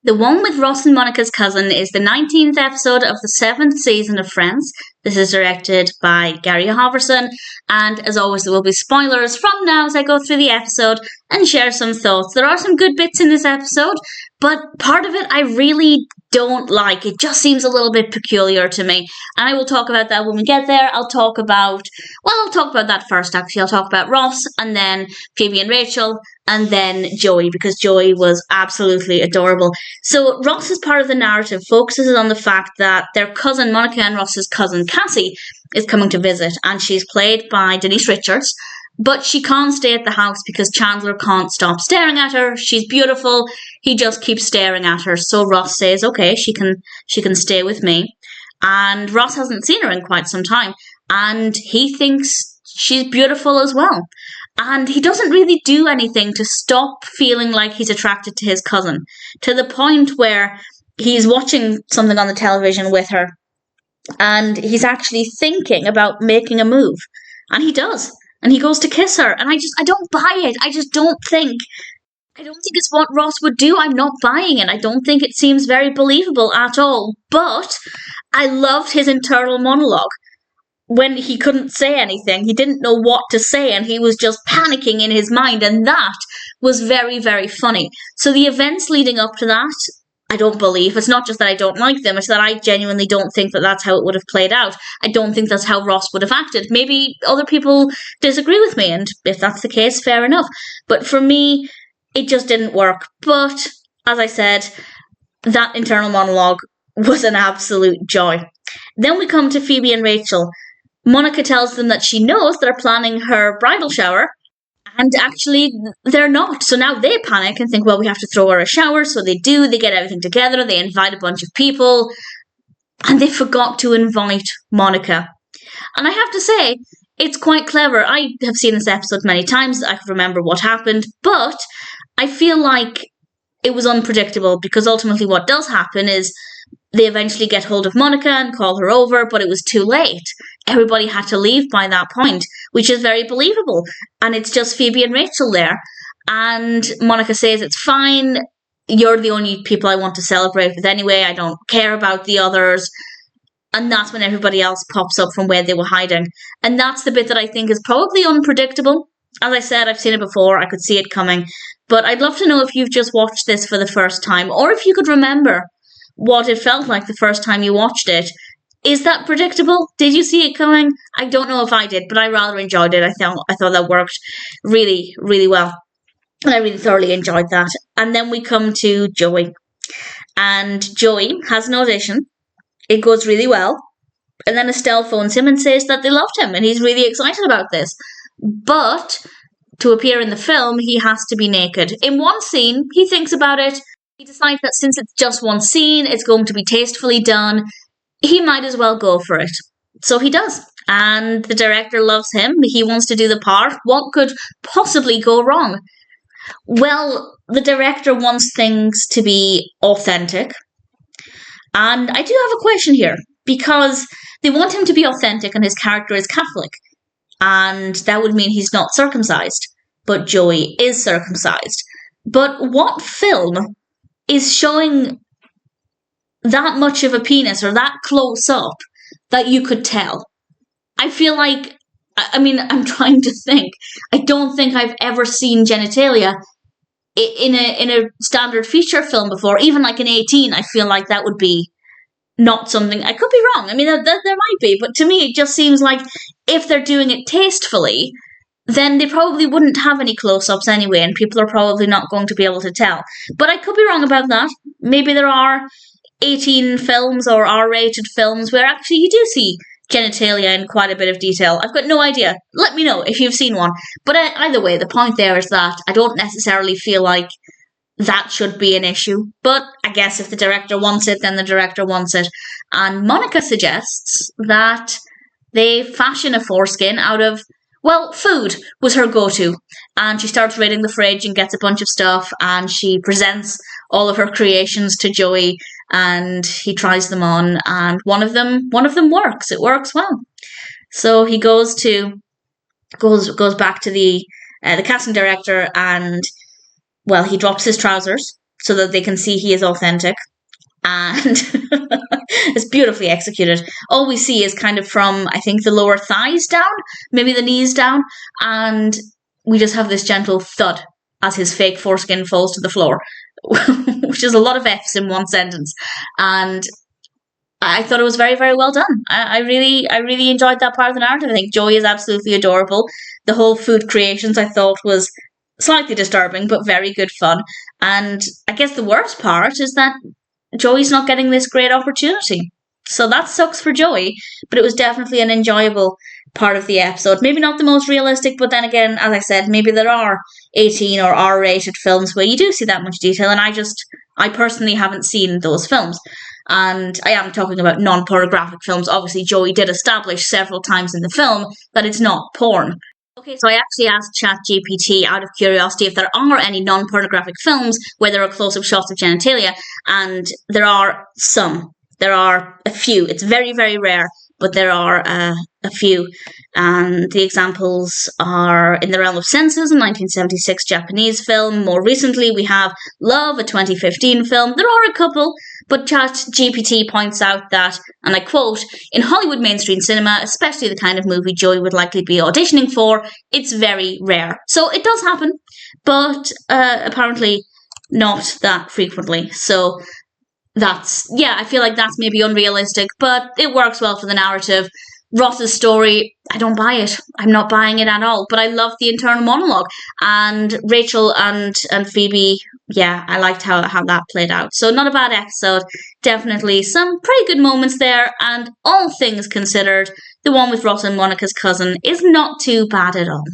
The one with Ross and Monica's cousin is the 19th episode of the 7th season of Friends. This is directed by Gary Halvorson, and as always there will be spoilers from now as I go through the episode and share some thoughts. There are some good bits in this episode, but part of it I really don't like. It just seems a little bit peculiar to me, and I will talk about that when we get there. I'll talk about that first actually. I'll talk about Ross, and then Phoebe and Rachel, and then Joey, because Joey was absolutely adorable. So Ross's part of the narrative focuses on the fact that their cousin, Monica and Ross's cousin Cassie, is coming to visit, and she's played by Denise Richards. But she can't stay at the house because Chandler can't stop staring at her. She's beautiful. He just keeps staring at her. So Ross says, okay, she can stay with me. And Ross hasn't seen her in quite some time, and he thinks she's beautiful as well. And he doesn't really do anything to stop feeling like he's attracted to his cousin, to the point where he's watching something on the television with her, and he's actually thinking about making a move. And he does. And he goes to kiss her. And I don't buy it. I don't think it's what Ross would do. I'm not buying it. I don't think it seems very believable at all. But I loved his internal monologue. When he couldn't say anything, he didn't know what to say, and he was just panicking in his mind, and that was very, very funny. So the events leading up to that, I don't believe. It's not just that I don't like them, it's that I genuinely don't think that that's how it would have played out. I don't think that's how Ross would have acted. Maybe other people disagree with me, and if that's the case, fair enough. But for me, it just didn't work. But, as I said, that internal monologue was an absolute joy. Then we come to Phoebe and Rachel. Monica tells them that she knows they're planning her bridal shower, and actually they're not. So now they panic and think, well, we have to throw her a shower. So they do. They get everything together. They invite a bunch of people, and they forgot to invite Monica. And I have to say, it's quite clever. I have seen this episode many times. I can remember what happened, but I feel like it was unpredictable, because ultimately what does happen is they eventually get hold of Monica and call her over, but it was too late. Everybody had to leave by that point, which is very believable. And it's just Phoebe and Rachel there. And Monica says, it's fine. You're the only people I want to celebrate with anyway. I don't care about the others. And that's when everybody else pops up from where they were hiding. And that's the bit that I think is probably unpredictable. As I said, I've seen it before. I could see it coming. But I'd love to know if you've just watched this for the first time, or if you could remember what it felt like the first time you watched it. Is that predictable? Did you see it coming? I don't know if I did, but I rather enjoyed it. I thought that worked really, really well. And I really thoroughly enjoyed that. And then we come to Joey. And Joey has an audition. It goes really well. And then Estelle phones him and says that they loved him, and he's really excited about this. But to appear in the film, he has to be naked. In one scene, he thinks about it. He decides that since it's just one scene, it's going to be tastefully done, he might as well go for it. So he does. And the director loves him. He wants to do the part. What could possibly go wrong? Well, the director wants things to be authentic. And I do have a question here, because they want him to be authentic and his character is Catholic. And that would mean he's not circumcised. But Joey is circumcised. But what film is showing that much of a penis, or that close up, that you could tell? I feel like, I'm trying to think. I don't think I've ever seen genitalia in a standard feature film before. Even like in 18, I feel like that would be not something. I could be wrong. There might be, but to me it just seems like if they're doing it tastefully, then they probably wouldn't have any close-ups anyway, and people are probably not going to be able to tell. But I could be wrong about that. Maybe there are 18 films or R-rated films where actually you do see genitalia in quite a bit of detail. I've got no idea. Let me know if you've seen one. But either way, the point there is that I don't necessarily feel like that should be an issue. But I guess if the director wants it, then the director wants it. And Monica suggests that they fashion a foreskin out of, well, food was her go-to. And she starts raiding the fridge and gets a bunch of stuff, and she presents all of her creations to Joey, and he tries them on, and one of them works. It works well. So he goes back to the casting director, and well, he drops his trousers so that they can see he is authentic. And it's beautifully executed. All we see is kind of from, I think, the lower thighs down, maybe the knees down, and we just have this gentle thud as his fake foreskin falls to the floor, which is a lot of F's in one sentence. And I thought it was very, very well done. I really enjoyed that part of the narrative. I think Joey is absolutely adorable. The whole food creations I thought was slightly disturbing, but very good fun. And I guess the worst part is that Joey's not getting this great opportunity. So that sucks for Joey, but it was definitely an enjoyable part of the episode. Maybe not the most realistic, but then again, as I said, maybe there are 18 or R-rated films where you do see that much detail, and I personally haven't seen those films. And I am talking about non-pornographic films. Obviously, Joey did establish several times in the film that it's not porn. Okay, so I actually asked ChatGPT out of curiosity if there are any non-pornographic films where there are close-up shots of genitalia, and there are some. There are a few. It's very, very rare, but there are a few. And the examples are in the realm of Senses, a 1976 Japanese film. More recently, we have Love, a 2015 film. There are a couple, but ChatGPT points out that, and I quote, in Hollywood mainstream cinema, especially the kind of movie Joey would likely be auditioning for, it's very rare. So it does happen, but apparently not that frequently. So I feel like that's maybe unrealistic, but it works well for the narrative. Ross's story, I don't buy it. I'm not buying it at all, but I love the internal monologue. And Rachel and Phoebe, yeah, I liked how that played out. So not a bad episode. Definitely some pretty good moments there, and all things considered, the one with Ross and Monica's cousin is not too bad at all.